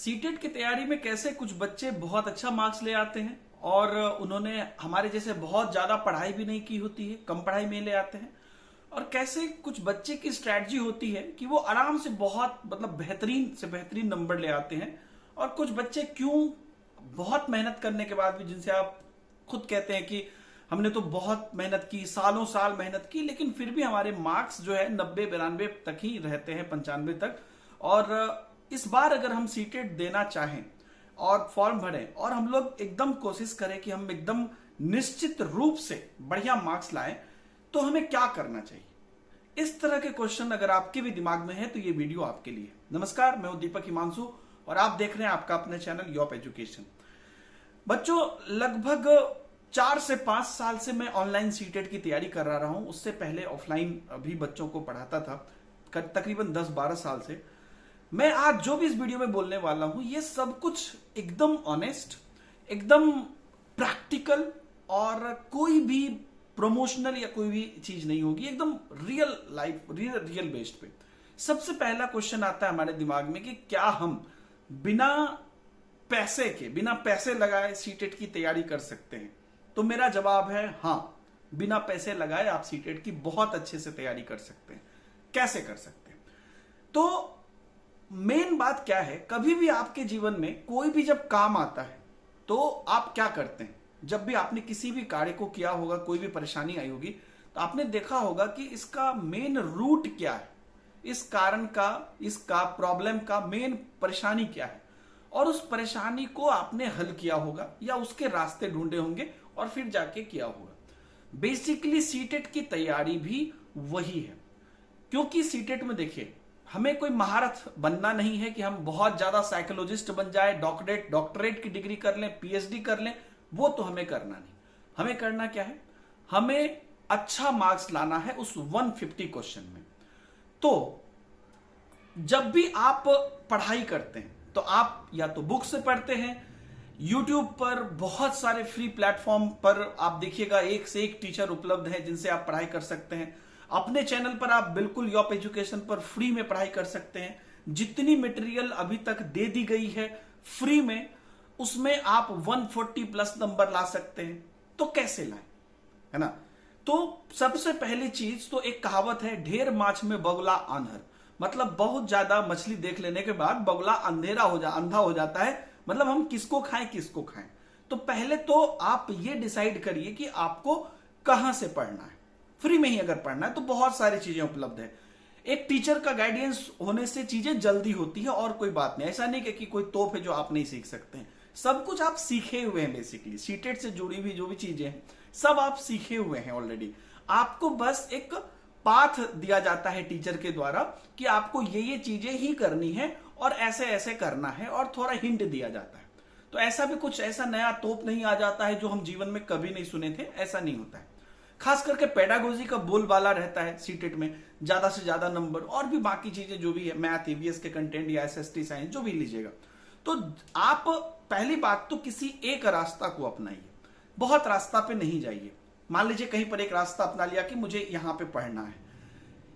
CTET की तैयारी में कैसे कुछ बच्चे बहुत अच्छा मार्क्स ले आते हैं और उन्होंने हमारे जैसे बहुत ज्यादा पढ़ाई भी नहीं की होती है, कम पढ़ाई में ले आते हैं, और कैसे कुछ बच्चे की स्ट्रैटेजी होती है कि वो आराम से बहुत बेहतरीन से बेहतरीन नंबर ले आते हैं, और कुछ बच्चे क्यों बहुत मेहनत करने के बाद भी, जिनसे आप खुद कहते हैं कि हमने तो बहुत मेहनत की, सालों साल मेहनत की, लेकिन फिर भी हमारे मार्क्स जो है 90-92 तक ही रहते हैं, 95 तक। और इस बार अगर हम सीटेट देना चाहें और फॉर्म भरें और हम लोग एकदम कोशिश करें कि हम एकदम निश्चित रूप से बढ़िया मार्क्स लाएं, तो हमें क्या करना चाहिए? इस तरह के क्वेश्चन अगर आपके भी दिमाग में है तो ये वीडियो आपके लिए। नमस्कार, मैं हूं दीपक हिमांशु और आप देख रहे हैं आपका अपना चैनल योप एजुकेशन। बच्चों, लगभग 4 से 5 साल से मैं ऑनलाइन सीटेट की तैयारी कर रहा हूं। उससे पहले ऑफलाइन भी बच्चों को पढ़ाता था, तकरीबन 10-12 साल से। मैं आज जो भी इस वीडियो में बोलने वाला हूं, ये सब कुछ एकदम ऑनेस्ट, एकदम प्रैक्टिकल, और कोई भी प्रमोशनल या कोई भी चीज नहीं होगी, एकदम रियल लाइफ, रियल बेस्ड पे। सबसे पहला क्वेश्चन आता है हमारे दिमाग में कि क्या हम बिना पैसे लगाए सीटेट की तैयारी कर सकते हैं? तो मेरा जवाब है हाँ, बिना पैसे लगाए आप सीटेट की बहुत अच्छे से तैयारी कर सकते हैं। कैसे कर सकते हैं? तो मेन बात क्या है, कभी भी आपके जीवन में कोई भी जब काम आता है तो आप क्या करते हैं? जब भी आपने किसी भी कार्य को किया होगा, कोई भी परेशानी आई होगी, तो आपने देखा होगा कि इसका मेन रूट क्या है, इस कारण का, इसका प्रॉब्लम का मेन परेशानी क्या है, और उस परेशानी को आपने हल किया होगा या उसके रास्ते ढूंढे होंगे और फिर जाके किया होगा। बेसिकली सीटेट की तैयारी भी वही है, क्योंकि सीटेट में देखिए, हमें कोई महारथ बनना नहीं है कि हम बहुत ज्यादा साइकोलॉजिस्ट बन जाए, डॉक्टरेट की डिग्री कर लें, पीएचडी कर लें, वो तो हमें करना नहीं। हमें करना क्या है? हमें अच्छा मार्क्स लाना है उस 150 क्वेश्चन में। तो जब भी आप पढ़ाई करते हैं तो आप या तो बुक से पढ़ते हैं, यूट्यूब पर बहुत सारे फ्री प्लेटफॉर्म पर आप देखिएगा, एक से एक टीचर उपलब्ध है जिनसे आप पढ़ाई कर सकते हैं। अपने चैनल पर आप बिल्कुल योप एजुकेशन पर फ्री में पढ़ाई कर सकते हैं। जितनी मटेरियल अभी तक दे दी गई है फ्री में, उसमें आप 140 प्लस नंबर ला सकते हैं। तो कैसे लाएं, है ना? तो सबसे पहली चीज तो एक कहावत है, ढेर माछ में बगुला आंधर। मतलब बहुत ज्यादा मछली देख लेने के बाद बगुला अंधा हो जाता है। मतलब हम किसको खाएं। तो पहले तो आप ये डिसाइड करिए कि आपको कहां से पढ़ना है। फ्री में ही अगर पढ़ना है तो बहुत सारी चीजें उपलब्ध है। एक टीचर का गाइडेंस होने से चीजें जल्दी होती है और कोई बात नहीं। ऐसा नहीं कि कोई तोप है जो आप नहीं सीख सकते हैं। सब कुछ आप सीखे हुए हैं। बेसिकली सीटेट से जुड़ी हुई जो भी चीजें हैं सब आप सीखे हुए हैं ऑलरेडी। आपको बस एक पाथ दिया जाता है टीचर के द्वारा कि आपको ये चीजें ही करनी है और ऐसे ऐसे करना है, और थोड़ा हिंट दिया जाता है। तो ऐसा भी कुछ ऐसा नया तोप नहीं आ जाता है जो हम जीवन में कभी नहीं सुने थे, ऐसा नहीं होता है। खास करके पेडागोजी का बोलबाला रहता है सीटेट में, ज्यादा से ज्यादा नंबर, और भी बाकी चीजें जो भी है, मैथ, ईवीएस के कंटेंट या एसएसटी साइंस जो भी लीजिएगा। तो आप पहली बात तो किसी एक रास्ता को अपनाइए, बहुत रास्ता पे नहीं जाइए। मान लीजिए कहीं पर एक रास्ता अपना लिया कि मुझे यहां पे पढ़ना है,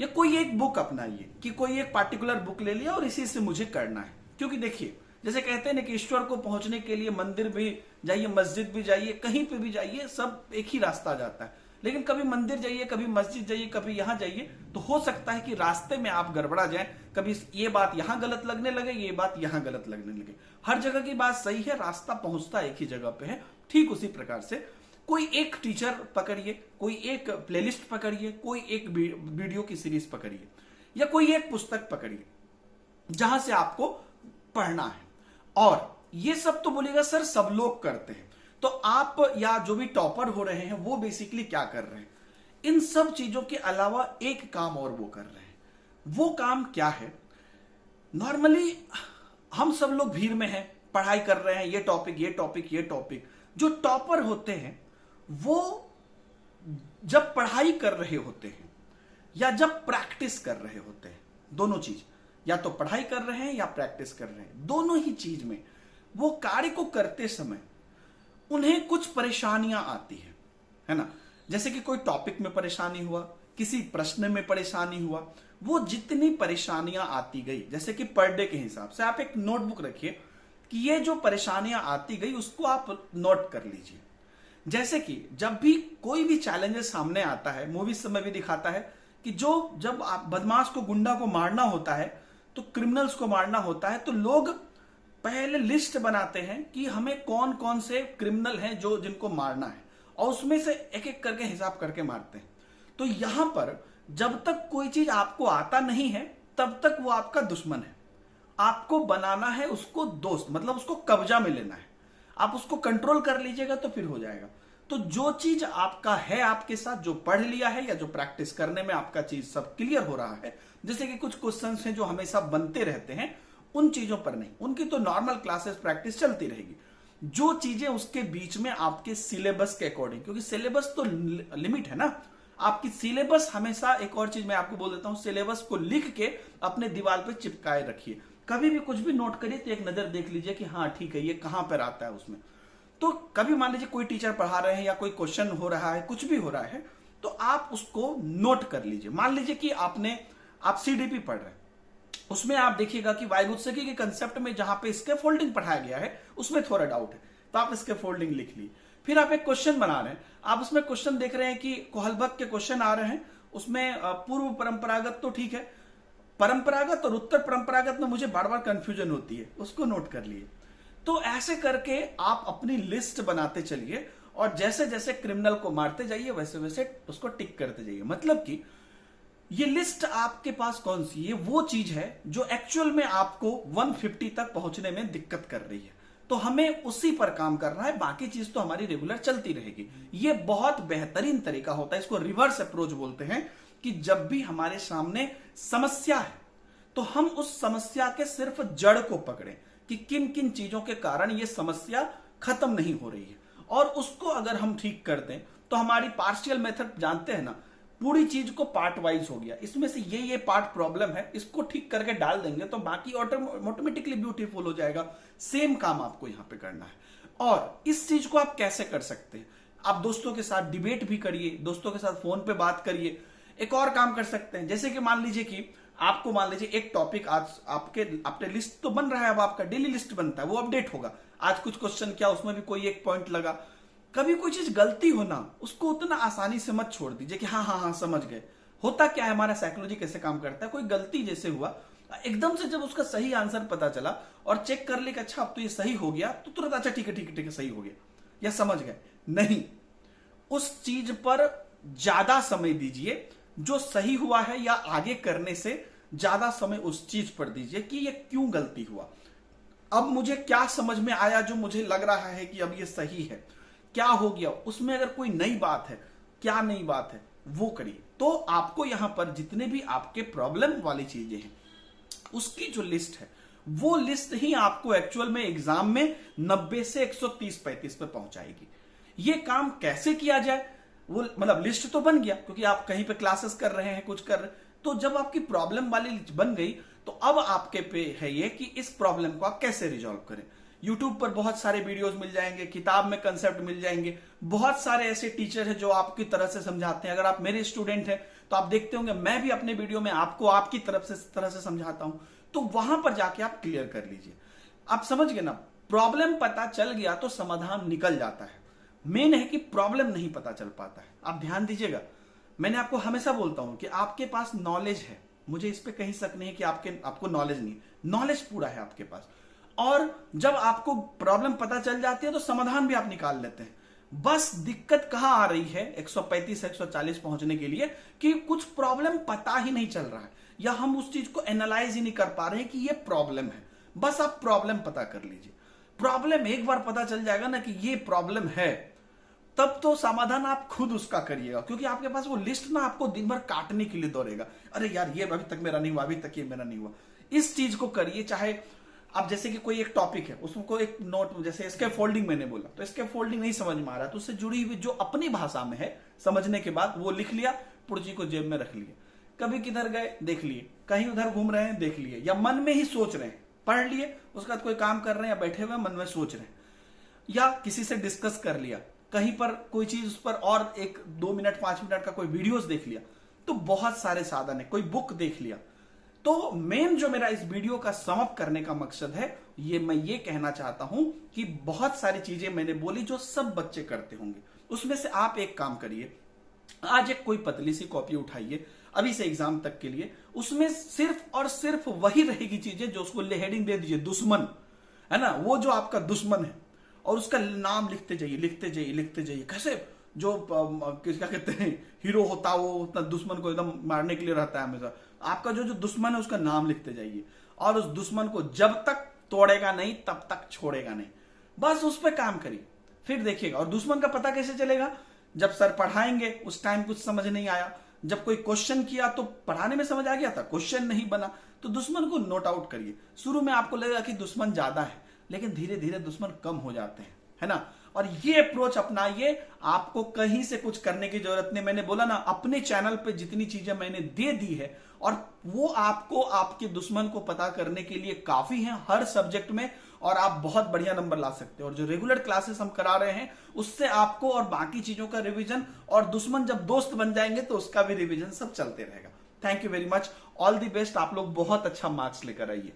या कोई एक बुक अपनाइए कि कोई एक पार्टिकुलर बुक ले लिया और इसी से मुझे करना है। क्योंकि देखिए, जैसे कहते हैं ना कि ईश्वर को पहुंचने के लिए मंदिर भी जाइए, मस्जिद भी जाइए, कहीं पे भी जाइए, सब एक ही रास्ता जाता है। लेकिन कभी मंदिर जाइए, कभी मस्जिद जाइए, कभी यहां जाइए, तो हो सकता है कि रास्ते में आप गड़बड़ा जाए। कभी ये बात यहां गलत लगने लगे, ये बात यहां गलत लगने लगे। हर जगह की बात सही है, रास्ता पहुंचता एक ही जगह पे है। ठीक उसी प्रकार से कोई एक टीचर पकड़िए, कोई एक प्लेलिस्ट पकड़िए, कोई एक वीडियो की सीरीज पकड़िए, या कोई एक पुस्तक पकड़िए जहां से आपको पढ़ना है। और ये सब तो बोलिएगा सर सब लोग करते हैं, तो आप या जो भी टॉपर हो रहे हैं वो बेसिकली क्या कर रहे हैं? इन सब चीजों के अलावा एक काम और वो कर रहे हैं। वो काम क्या है? नॉर्मली हम सब लोग भीड़ में हैं, पढ़ाई कर रहे हैं, ये टॉपिक। जो टॉपर होते हैं वो जब पढ़ाई कर रहे होते हैं या जब प्रैक्टिस कर रहे होते हैं, दोनों चीज, या तो पढ़ाई कर रहे हैं या प्रैक्टिस कर रहे हैं, दोनों ही चीज में वो कार्य को करते समय उन्हें कुछ परेशानियां आती है ना? जैसे कि कोई टॉपिक में परेशानी हुआ, किसी प्रश्न में परेशानी हुआ, वो जितनी परेशानियां आती गई, जैसे कि पर डे के हिसाब से आप एक नोटबुक रखिए कि ये जो परेशानियां आती गई उसको आप नोट कर लीजिए। जैसे कि जब भी कोई भी चैलेंजेस सामने आता है, मूवीज में भी दिखाता है कि जब आप बदमाश को, गुंडा को मारना होता है, तो क्रिमिनल्स को मारना होता है, तो लोग पहले लिस्ट बनाते हैं कि हमें कौन कौन से क्रिमिनल हैं जो जिनको मारना है, और उसमें से एक एक करके हिसाब करके मारते हैं। तो यहां पर जब तक कोई चीज आपको आता नहीं है तब तक वो आपका दुश्मन है। आपको बनाना है उसको दोस्त, मतलब उसको कब्जा में लेना है। आप उसको कंट्रोल कर लीजिएगा तो फिर हो जाएगा। तो जो चीज आपका है आपके साथ, जो पढ़ लिया है या जो प्रैक्टिस करने में आपका चीज सब क्लियर हो रहा है, जैसे कि कुछ क्वेश्चंस हैं जो हमेशा बनते रहते हैं, उन चीजों पर नहीं, उनकी तो नॉर्मल क्लासेस प्रैक्टिस चलती रहेगी। जो चीजें उसके बीच में आपके सिलेबस के अकॉर्डिंग, क्योंकि सिलेबस तो लिमिट है ना, आपकी सिलेबस हमेशा, एक और चीज मैं आपको बोल देता हूं, सिलेबस को लिख के अपने दीवार पे चिपकाए रखिए। कभी भी कुछ भी नोट करिए तो एक नजर देख लीजिए कि हाँ ठीक है, ये कहां पर आता है उसमें। तो कभी मान लीजिए कोई टीचर पढ़ा रहे हैं या कोई क्वेश्चन हो रहा है, कुछ भी हो रहा है, तो आप उसको नोट कर लीजिए। मान लीजिए कि आप सीडीपी पढ़ रहे हैं, उसमें आप देखिएगा कि वाइगुत्सकी के कंसेप्ट में जहां पे स्कैफोल्डिंग पढ़ाया गया है उसमें थोड़ा डाउट है, तो आप स्कैफोल्डिंग लिख लिए। फिर आप एक क्वेश्चन बना रहे हैं, आप उसमें क्वेश्चन देख रहे हैं कि कोहलबर्ग के क्वेश्चन आ रहे हैं, उसमें पूर्व परंपरागत तो ठीक है, परंपरागत और उत्तर परंपरागत में मुझे बार बार कंफ्यूजन होती है, उसको नोट कर लिए। तो ऐसे करके आप अपनी लिस्ट बनाते चलिए, और जैसे जैसे क्रिमिनल को मारते जाइए वैसे वैसे उसको टिक करते जाइए। मतलब कि ये लिस्ट आपके पास कौन सी है, वो चीज है जो एक्चुअल में आपको 150 तक पहुंचने में दिक्कत कर रही है, तो हमें उसी पर काम करना है, बाकी चीज तो हमारी रेगुलर चलती रहेगी। ये बहुत बेहतरीन तरीका होता है, इसको रिवर्स अप्रोच बोलते हैं, कि जब भी हमारे सामने समस्या है तो हम उस समस्या के सिर्फ जड़ को पकड़ें कि किन किन चीजों के कारण ये समस्या खत्म नहीं हो रही है, और उसको अगर हम ठीक कर दें तो हमारी पार्शियल मेथड जानते हैं ना, पूरी चीज को पार्ट वाइज हो गया, इसमें से ये पार्ट प्रॉब्लम है, इसको ठीक करके डाल देंगे तो बाकी ऑटोमेटिकली ब्यूटीफुल हो जाएगा। सेम काम आपको यहां पे करना है। और इस चीज को आप कैसे कर सकते हैं, आप दोस्तों के साथ डिबेट भी करिए, दोस्तों के साथ फोन पे बात करिए। एक और काम कर सकते हैं, जैसे कि मान लीजिए कि आपको, मान लीजिए एक टॉपिक आज आपके लिस्ट तो बन रहा है, अब आपका डेली लिस्ट बनता है, वो अपडेट होगा, आज कुछ क्वेश्चन किया, उसमें भी कोई एक पॉइंट लगा। कभी कोई चीज गलती हो ना, उसको उतना आसानी से मत छोड़ दीजिए कि हाँ हाँ हाँ समझ गए। होता क्या है, हमारा साइकोलॉजी कैसे काम करता है, कोई गलती जैसे हुआ, एकदम से जब उसका सही आंसर पता चला और चेक कर लिया कि अच्छा अब तो ये सही हो गया, तो तुरंत अच्छा ठीक है ठीक है ठीक है सही हो गया या समझ गए, नहीं, उस चीज पर ज्यादा समय दीजिए, जो सही हुआ है या आगे करने से ज्यादा समय उस चीज पर दीजिए कि ये क्यों गलती हुआ, अब मुझे क्या समझ में आया जो मुझे लग रहा है कि अब ये सही है, क्या हो गया, उसमें अगर कोई नई बात है, क्या नई बात है वो करिए। तो आपको यहां पर जितने भी आपके प्रॉब्लम वाली चीजें हैं उसकी जो लिस्ट है, वो लिस्ट ही आपको एक्चुअल में एग्जाम में 90 से 130-35 पे पहुंचाएगी। ये काम कैसे किया जाए, वो मतलब लिस्ट तो बन गया क्योंकि आप कहीं पे क्लासेस कर रहे हैं, कुछ कर रहे हैं, तो जब आपकी प्रॉब्लम वाली लिस्ट बन गई तो अब आपके पे है ये कि इस प्रॉब्लम को आप कैसे रिजॉल्व करें। यूट्यूब पर बहुत सारे वीडियोस मिल जाएंगे, किताब में कंसेप्ट मिल जाएंगे, बहुत सारे ऐसे टीचर हैं जो आपकी तरह से समझाते हैं। अगर आप मेरे स्टूडेंट हैं तो आप देखते होंगे मैं भी अपने वीडियो में आपको आपकी तरह से समझाता हूं, तो वहां पर जाके आप क्लियर कर लीजिए। आप समझ गए ना, प्रॉब्लम पता चल गया तो समाधान निकल जाता है, मेन है कि प्रॉब्लम नहीं पता चल पाता है। आप ध्यान दीजिएगा, मैंने आपको हमेशा बोलता हूं कि आपके पास नॉलेज है, मुझे इस पे कहीं शक नहीं है कि आपको नॉलेज नहीं, नॉलेज पूरा है आपके पास, और जब आपको प्रॉब्लम पता चल जाती है तो समाधान भी आप निकाल लेते हैं। बस दिक्कत कहां आ रही है 135 140 पहुंचने के लिए कि कुछ प्रॉब्लम पता ही नहीं चल रहा है, या हम उस चीज को एनालाइज ही नहीं कर पा रहे हैं कि ये प्रॉब्लम है। बस आप प्रॉब्लम पता कर लीजिए, प्रॉब्लम एक बार पता चल जाएगा ना कि ये प्रॉब्लम है, तब तो समाधान आप खुद उसका करिएगा, क्योंकि आपके पास वो लिस्ट ना आपको दिन भर काटने के लिए दौड़ेगा, अरे यार ये अभी तक मेरा नहीं हुआ, अभी तक ये मेरा नहीं हुआ। इस चीज को करिए, चाहे अब जैसे कि कोई एक टॉपिक है उसको एक नोट, जैसे इसके फोल्डिंग मैंने बोला, तो इसके फोल्डिंग नहीं समझ में आ रहा तो उससे जुड़ी हुई जो अपनी भाषा में है समझने के बाद वो लिख लिया, पुर्जी को जेब में रख लिया, कभी किधर गए देख लिए, कहीं उधर घूम रहे हैं देख लिए, या मन में ही सोच रहे हैं पढ़ लिए, उसके बाद कोई काम कर रहे हैं या बैठे हुए मन में सोच रहे हैं, या किसी से डिस्कस कर लिया, कहीं पर कोई चीज उस पर और 1-2 मिनट 5 मिनट का कोई वीडियोस देख लिया, तो बहुत सारे साधन है, कोई बुक देख लिया, तो मेन जो मेरा इस वीडियो का समअप करने का मकसद है, मैं ये कहना चाहता हूं कि बहुत सारी चीजें मैंने बोली जो सब बच्चे करते होंगे, उसमें से आप एक काम करिए। आज एक कोई पतली सी कॉपी उठाइए अभी से एग्जाम तक के लिए, उसमें सिर्फ और सिर्फ वही रहेगी चीजें जो उसको हेडिंग दे दीजिए दुश्मन, है ना, वो जो आपका दुश्मन है, और उसका नाम लिखते जाइए लिखते जाइए लिखते जाइए। कैसे जो क्या कहते हैं हीरो होता है वो उतना दुश्मन को एकदम मारने के लिए रहता है हमेशा। आपका जो दुश्मन है उसका नाम लिखते जाइए, और उस दुश्मन को जब तक तोड़ेगा नहीं तब तक छोड़ेगा नहीं, बस उस पर काम करिए, फिर देखिएगा। और दुश्मन का पता कैसे चलेगा? जब सर पढ़ाएंगे उस टाइम कुछ समझ नहीं आया, जब कोई क्वेश्चन किया तो पढ़ाने में समझ आ गया था, क्वेश्चन नहीं बना, तो दुश्मन को नोट आउट करिए। शुरू में आपको लगेगा कि दुश्मन ज्यादा है, लेकिन धीरे धीरे दुश्मन कम हो जाते हैं, है ना। और ये अप्रोच अपनाइए, आपको कहीं से कुछ करने की जरूरत नहीं। मैंने बोला ना, अपने चैनल पे जितनी चीजें मैंने दे दी है, और वो आपको आपके दुश्मन को पता करने के लिए काफी है हर सब्जेक्ट में, और आप बहुत बढ़िया नंबर ला सकते हो। और जो रेगुलर क्लासेस हम करा रहे हैं उससे आपको और बाकी चीजों का रिवीजन, और दुश्मन जब दोस्त बन जाएंगे तो उसका भी रिवीजन सब चलते रहेगा। Thank you very much, all the best. आप लोग बहुत अच्छा मार्क्स लेकर आइए।